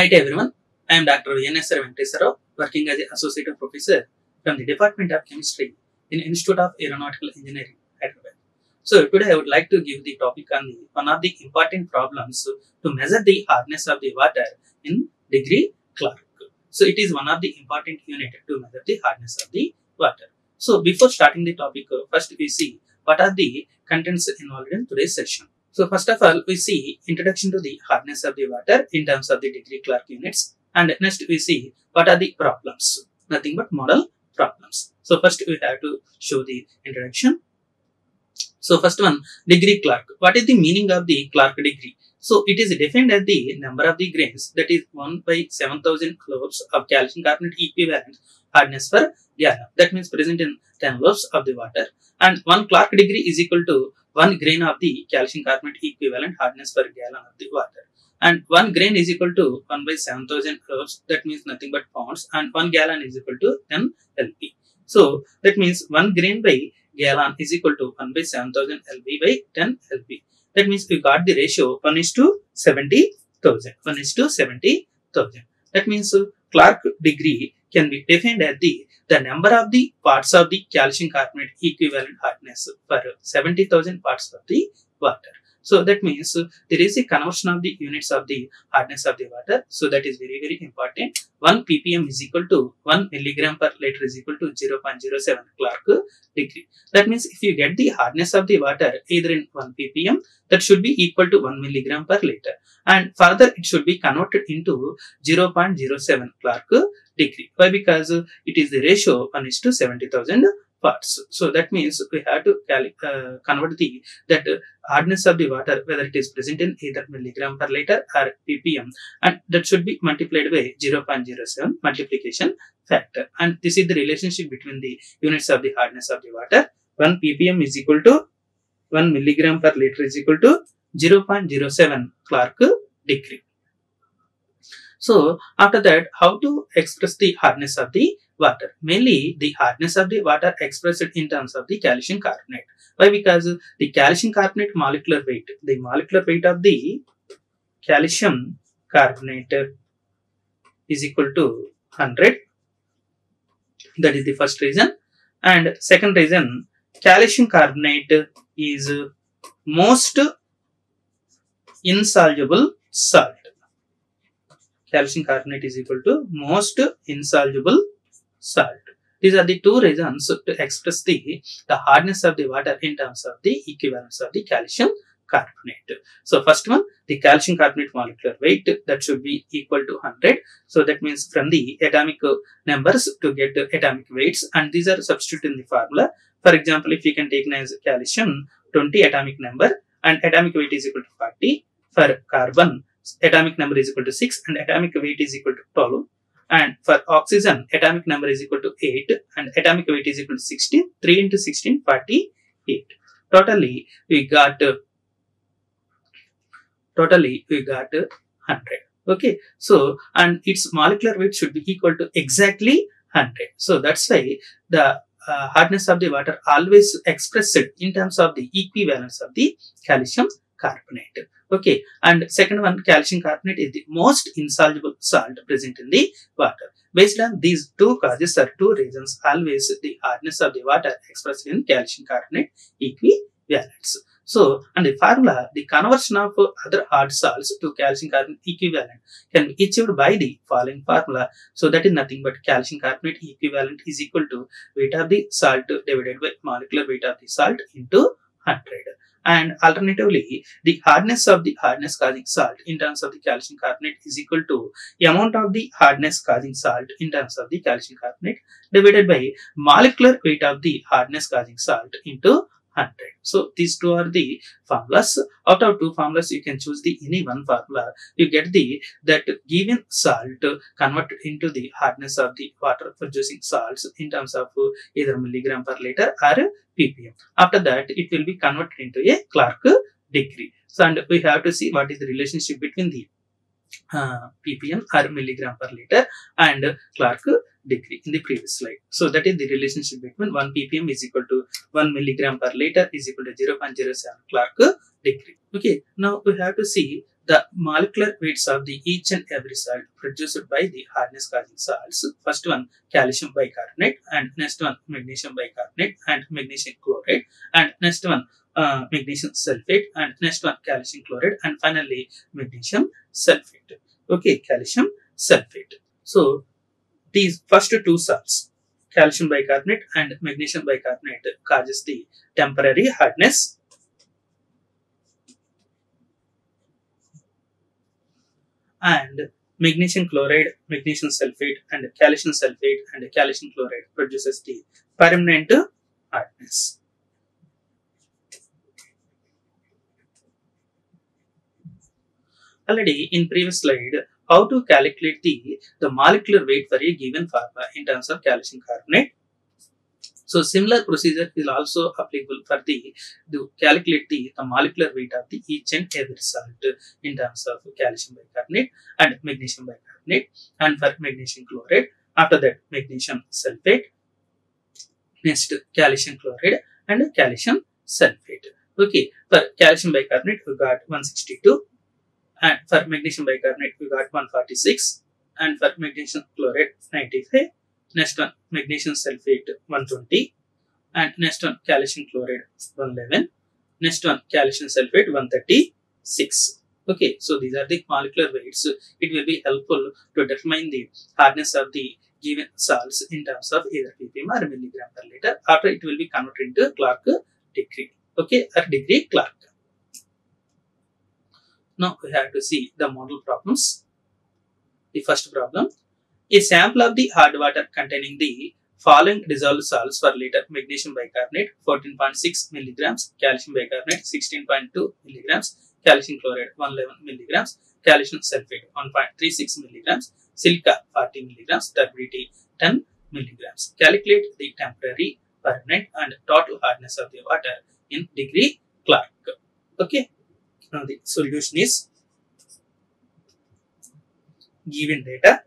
Hi to everyone. I am Dr. N.S.R. Venkateswarrao, working as an Associate Professor from the Department of Chemistry in Institute of Aeronautical Engineering, Hyderabad. So today I would like to give the topic on one of the important problems to measure the hardness of the water in degree Clark. So it is one of the important units to measure the hardness of the water. So before starting the topic, first we see what are the contents involved in today's session. So first of all, we see introduction to the hardness of the water in terms of the degree Clark units, and next we see what are the problems, nothing but model problems. So first we have to show the introduction. So first one, degree Clark. What is the meaning of the Clark degree? So it is defined as the number of the grains, that is 1 by 7,000 globes of calcium carbonate equivalent hardness per gallon. That means present in 10 globes of the water, and 1 Clark degree is equal to 1 grain of the calcium carbonate equivalent hardness per gallon of the water. And 1 grain is equal to 1 by 7,000 globes, that means nothing but pounds, and 1 gallon is equal to 10 LP. So that means 1 grain by gallon is equal to 1 by 7,000 LP by 10 LP. That means we got the ratio 1 is to 70,000. 1 is to 70,000. That means Clark degree can be defined as the number of the parts of the calcium carbonate equivalent hardness for 70,000 parts of the water. So that means there is a conversion of the units of the hardness of the water. So that is very, very important. 1 ppm is equal to 1 milligram per liter is equal to 0.07 Clark degree. That means if you get the hardness of the water either in 1 ppm, that should be equal to 1 milligram per liter. And further it should be converted into 0.07 Clark degree. Why? Because it is the ratio 1 is to 70,000 parts. So that means we have to convert that hardness of the water, whether it is present in either milligram per liter or ppm, and that should be multiplied by 0.07 multiplication factor. And this is the relationship between the units of the hardness of the water. 1 ppm is equal to 1 milligram per liter is equal to 0.07 Clark degree. So after that, how to express the hardness of the water? Mainly the hardness of the water expressed in terms of the calcium carbonate. Why? Because the calcium carbonate molecular weight, the molecular weight of the calcium carbonate is equal to 100. That is the first reason. And second reason, calcium carbonate is most insoluble salt. Calcium carbonate is equal to most insoluble salt. These are the two reasons to express the hardness of the water in terms of the equivalence of the calcium carbonate. So first one, the calcium carbonate molecular weight, that should be equal to 100. So that means from the atomic numbers to get atomic weights, and these are substituted in the formula. For example, if you can take as calcium 20 atomic number and atomic weight is equal to 40. For carbon, atomic number is equal to 6 and atomic weight is equal to 12. And for oxygen, atomic number is equal to 8 and atomic weight is equal to 16. 3 into 16, 48. Totally we got 100. Okay. So, and its molecular weight should be equal to exactly 100. So that's why the hardness of the water always expressed in terms of the equivalence of the calcium carbonate. Okay, and second one, calcium carbonate is the most insoluble salt present in the water. Based on these two causes or two reasons, always the hardness of the water expressed in calcium carbonate equivalents. So, and the formula, the conversion of other hard salts to calcium carbonate equivalent can be achieved by the following formula. So that is nothing but calcium carbonate equivalent is equal to weight of the salt divided by molecular weight of the salt into 100. And alternatively, the hardness of the hardness causing salt in terms of the calcium carbonate is equal to the amount of the hardness causing salt in terms of the calcium carbonate divided by molecular weight of the hardness causing salt into 100. So these two are the formulas. Out of two formulas, you can choose the any one formula. You get that given salt converted into the hardness of the water producing salts in terms of either milligram per liter or ppm. After that, it will be converted into a Clark degree. So, and we have to see what is the relationship between the ppm or milligram per liter and Clark degree in the previous slide. So that is the relationship between 1 ppm is equal to 1 milligram per liter is equal to 0.07 Clark degree. Okay, now we have to see the molecular weights of the each and every salt produced by the hardness causing salts. First one calcium bicarbonate, and next one magnesium bicarbonate and magnesium chloride, and next one magnesium sulfate, and next one calcium chloride, and finally magnesium sulfate. Okay, calcium sulfate. So these first two salts, calcium bicarbonate and magnesium bicarbonate, causes the temporary hardness, and magnesium chloride, magnesium sulfate, and calcium sulfate and calcium chloride produces the permanent hardness. Already in previous slide, how to calculate the molecular weight for a given formula in terms of calcium carbonate. So similar procedure is also applicable for to calculate the molecular weight of the each and every salt in terms of calcium bicarbonate and magnesium bicarbonate, and for magnesium chloride. After that, magnesium sulfate, next calcium chloride and calcium sulfate. Okay, for calcium bicarbonate we got 162, and for magnesium bicarbonate we got 146, and for magnesium chloride 95. Next one magnesium sulfate 120, and next one calcium chloride 111, next one calcium sulfate 136. Okay, so these are the molecular weights. It will be helpful to determine the hardness of the given salts in terms of either ppm or milligram per liter. After it will be converted into Clark degree. Okay, or degree Clark. Now we have to see the model problems. The first problem: a sample of the hard water containing the following dissolved salts per liter: magnesium bicarbonate 14.6 milligrams, calcium bicarbonate 16.2 milligrams, calcium chloride 111 milligrams, calcium sulfate 1.36 milligrams, silica 40 milligrams, turbidity 10 milligrams. Calculate the temporary, permanent and total hardness of the water in degree Clark. Okay, now the solution is given data.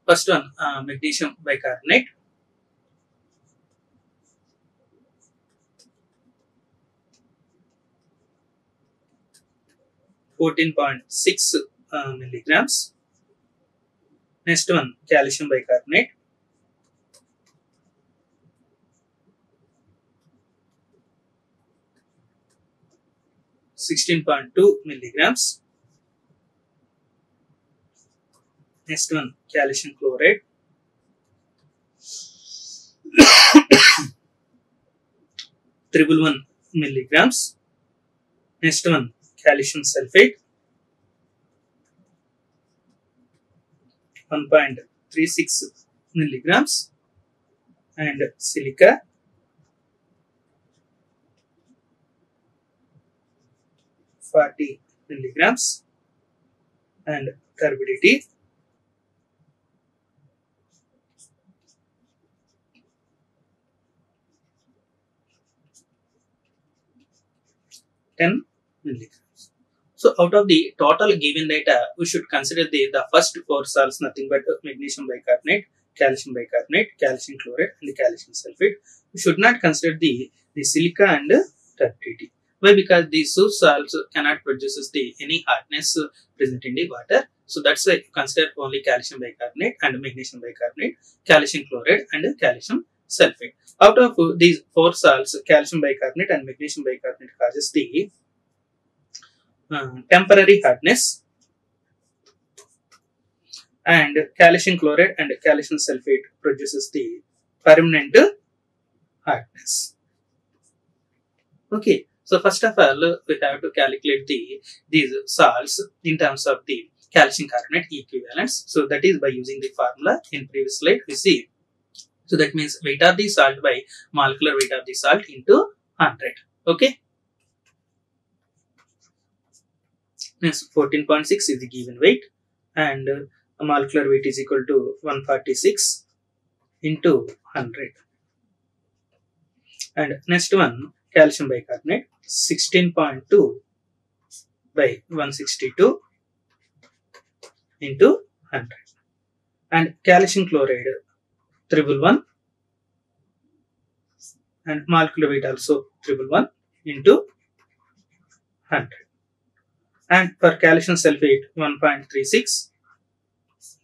First one, magnesium bicarbonate. (14.6 milligrams). Next one, calcium bicarbonate. (16.2 milligrams). Next one, calcium chloride. 111 milligrams. Next one, calcium sulfate 1.36 milligrams, and silica 40 milligrams, and turbidity 10 milligrams. So out of the total given data, we should consider the first four salts nothing but magnesium bicarbonate, calcium bicarbonate, calcium chloride and calcium sulfate. We should not consider the silica and turbidity. Why? Because these two salts cannot produce any hardness present in the water. So that's why you consider only calcium bicarbonate and magnesium bicarbonate, calcium chloride and calcium sulfate. Out of these four salts, calcium bicarbonate and magnesium bicarbonate causes the temporary hardness, and calcium chloride and calcium sulfate produces the permanent hardness. Okay, so first of all, we have to calculate these salts in terms of the calcium carbonate equivalence. So that is by using the formula in previous slide we see. So that means weight of the salt by molecular weight of the salt into 100. Okay. Next, 14.6 is the given weight, and molecular weight is equal to 146 into 100. And next one, calcium bicarbonate 16.2 by 162 into 100. And calcium chloride 111 and molecular weight also 111 into 100. And for calcium sulfate 1.36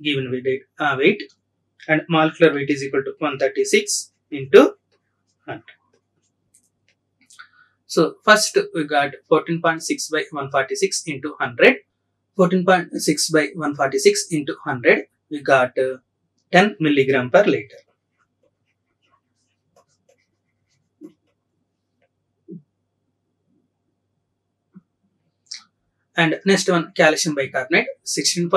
given weight and molecular weight is equal to 136 into 100. So first we got 14.6 by 146 into 100. 14.6 by 146 into 100, we got 10 milligram per liter. And next one, calcium bicarbonate, 16.2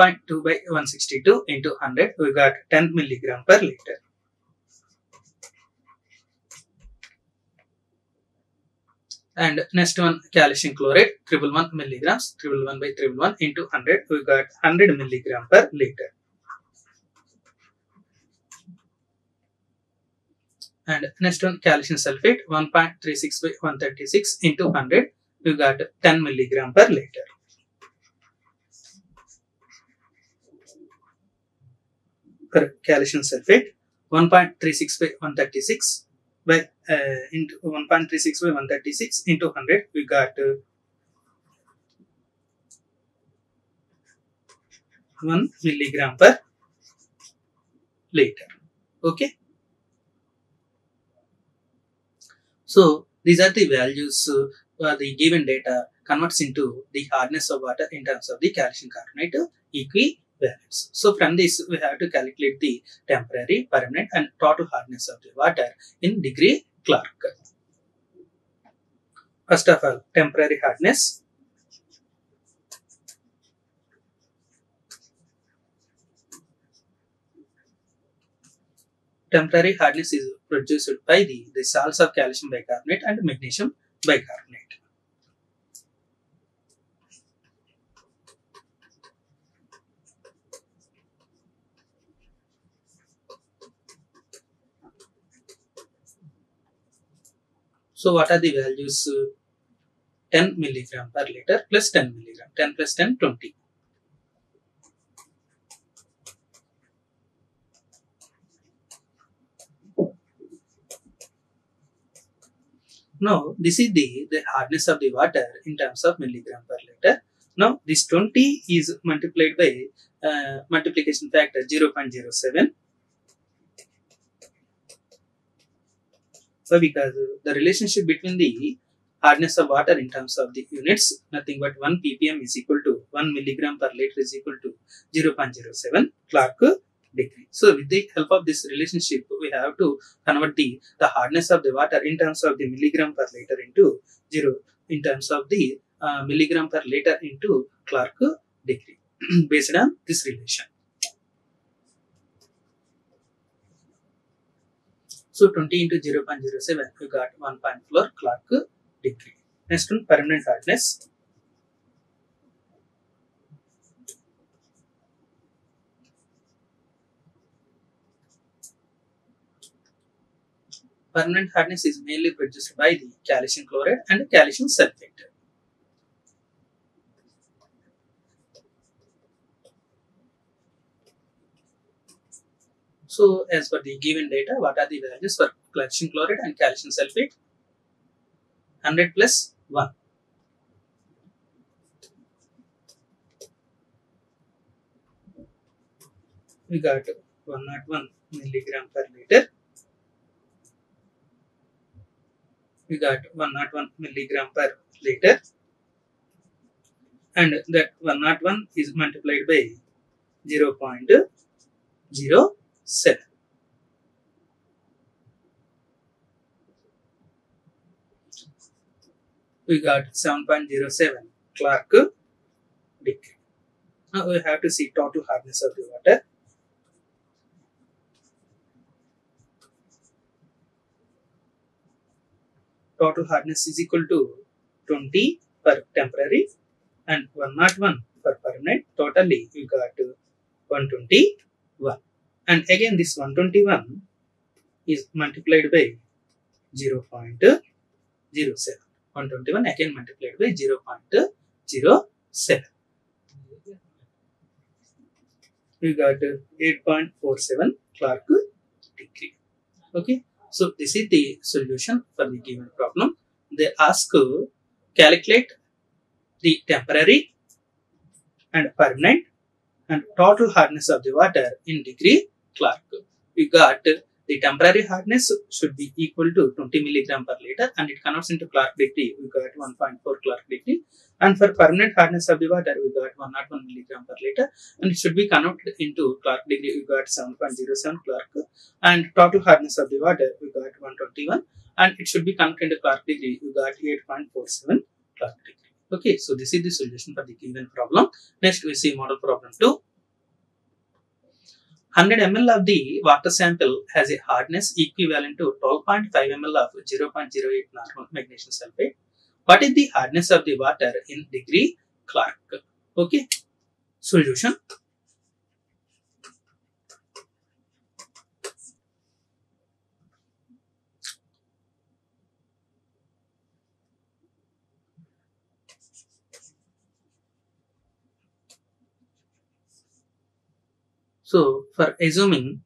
by 162 into 100, we got 10 milligram per liter. And next one, calcium chloride, 111 milligrams, 111 by 111 into 100, we got 100 milligram per liter. And next one, calcium sulfate, 1.36 by 136 into 100, we got 10 milligram per liter. For calcium sulfate, 1.36 by 136 by into 1.36 by 136 into 100, we got 1 milligram per liter. Okay. So these are the values the given data converts into the hardness of water in terms of the calcium carbonate equivalence. So from this we have to calculate the temporary, permanent and total hardness of the water in degree Clark. First of all, temporary hardness. Temporary hardness is produced by the salts of calcium bicarbonate and magnesium bicarbonate. So what are the values? 10 milligram per liter plus 10 milligram. 10 plus 10, 20. Now, this is the hardness of the water in terms of milligram per liter. Now, this 20 is multiplied by multiplication factor 0.07. So, because the relationship between the hardness of water in terms of the units, nothing but 1 ppm is equal to 1 milligram per liter is equal to 0.07 Clark degree. So, with the help of this relationship, we have to convert the hardness of the water in terms of the milligram per liter into 0 in terms of the milligram per liter into Clark degree based on this relation. So 20 into 0.07, we got 1.4 Clark degree. Next one, permanent hardness. Permanent hardness is mainly produced by the calcium chloride and calcium sulfate. So, as per the given data, what are the values for calcium chloride and calcium sulfate? 100 plus 1. We got 101 milligram per liter. We got 101 milligram per liter. And that 101 is multiplied by 0.07. We got 7.07 Clark degree. Now we have to see total hardness of the water. Total hardness is equal to 20 for temporary and 101 for permanent. Totally we got 121. And again this 121 is multiplied by 0.07. 121 again multiplied by 0.07. We got 8.47 Clark degree. Okay. So this is the solution for the given problem. They ask calculate the temporary and permanent and total hardness of the water in degree Clark. We got the temporary hardness should be equal to 20 milligram per liter and it converts into Clark degree. We got 1.4 Clark degree. And for permanent hardness of the water, we got 101 milligram per liter and it should be converted into Clark degree. We got 7.07 Clark. And total hardness of the water, we got 121 and it should be converted into Clark degree. We got 8.47 Clark degree. Okay, so this is the solution for the given problem. Next, we see model problem 2. 100 ml of the water sample has a hardness equivalent to 12.5 ml of 0.08 normal magnesium sulfate. What is the hardness of the water in degree Clark? Okay, solution. So, for assuming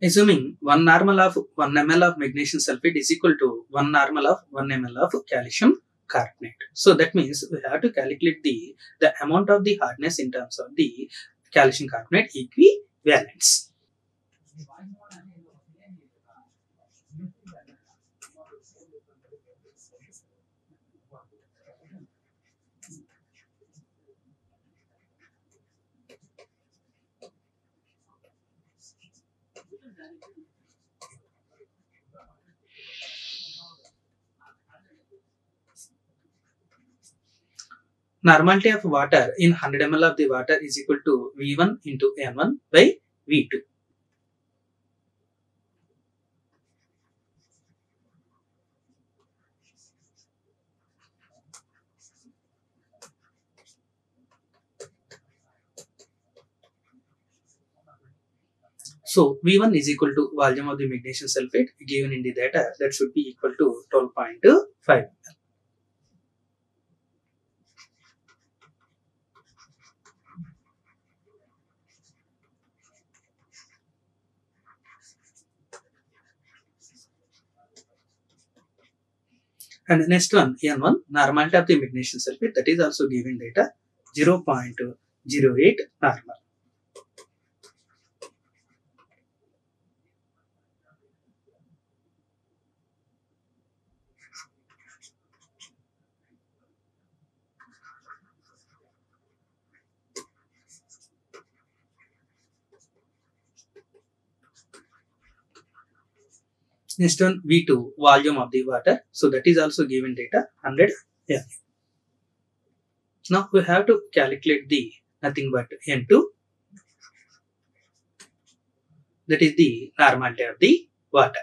assuming 1 normal of 1 ml of magnesium sulfate is equal to 1 normal of 1 ml of calcium carbonate. So that means we have to calculate the amount of the hardness in terms of the calcium carbonate equivalence. Normality of water in 100 ml of the water is equal to V1 into N1 by V2. So V1 is equal to volume of the magnesium sulfate given in the data, that should be equal to 12.5. And the next one, N1, normality of the magnesium sulfate, that is also given data 0.08 normal. Next one, V2, volume of the water. So that is also given data 100 ml. Now we have to calculate the nothing but N2, that is the normality of the water.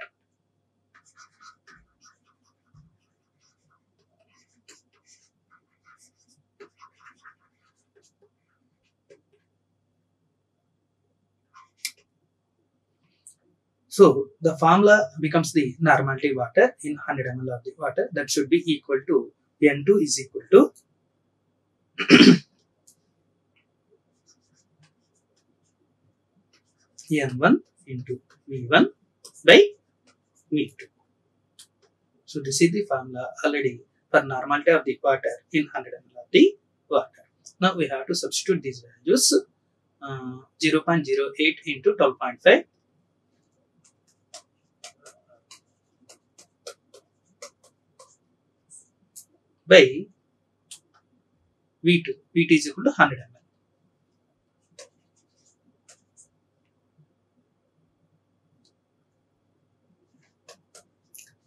So the formula becomes the normality water in 100 ml of the water, that should be equal to N2 is equal to N1 into V1 by V2. So this is the formula already for normality of the water in 100 ml of the water. Now we have to substitute these values, 0.08 into 12.5 by V2. V2 is equal to 100 ml.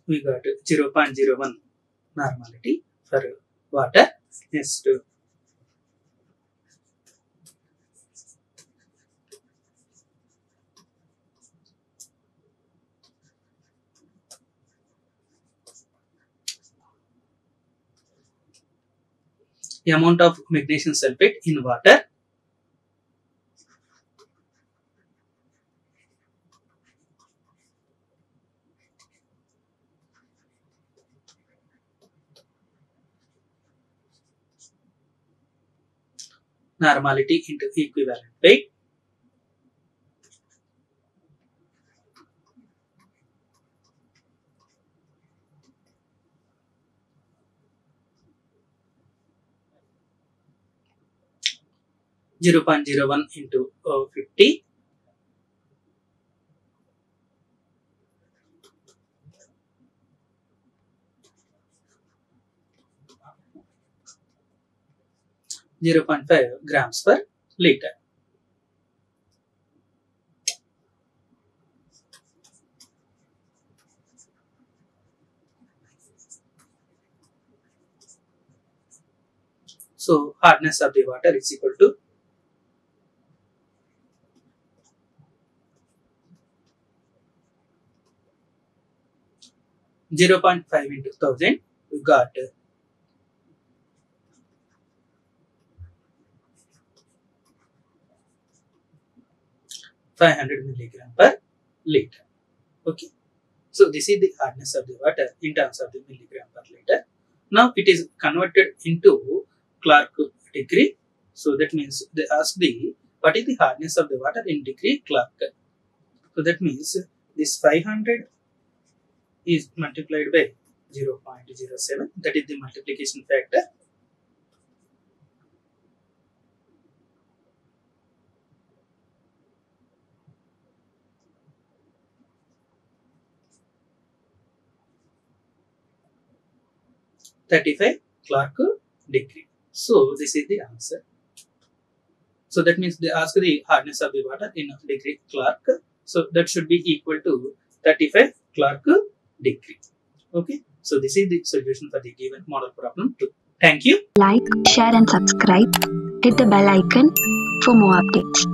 We got 0.01 normality for water. Next, amount of magnesium sulfate in water. Normality into equivalent weight. Zero point 0.01 into 50. Zero point 0.5 grams per liter. So hardness of the water is equal to 0.5 into 1000. We got 500 milligram per liter. Okay. So this is the hardness of the water in terms of the milligram per liter. Now it is converted into Clark degree. So that means they ask the what is the hardness of the water in degree Clark. So that means this 500 is multiplied by 0.07. That is the multiplication factor. (35 Clark degree). So this is the answer. So that means they ask the hardness of the water in degree Clark. So that should be equal to 35 Clark degree. Okay. So this is the solution for the given model problem 2. Thank you. Like, share and subscribe. Hit the bell icon for more updates.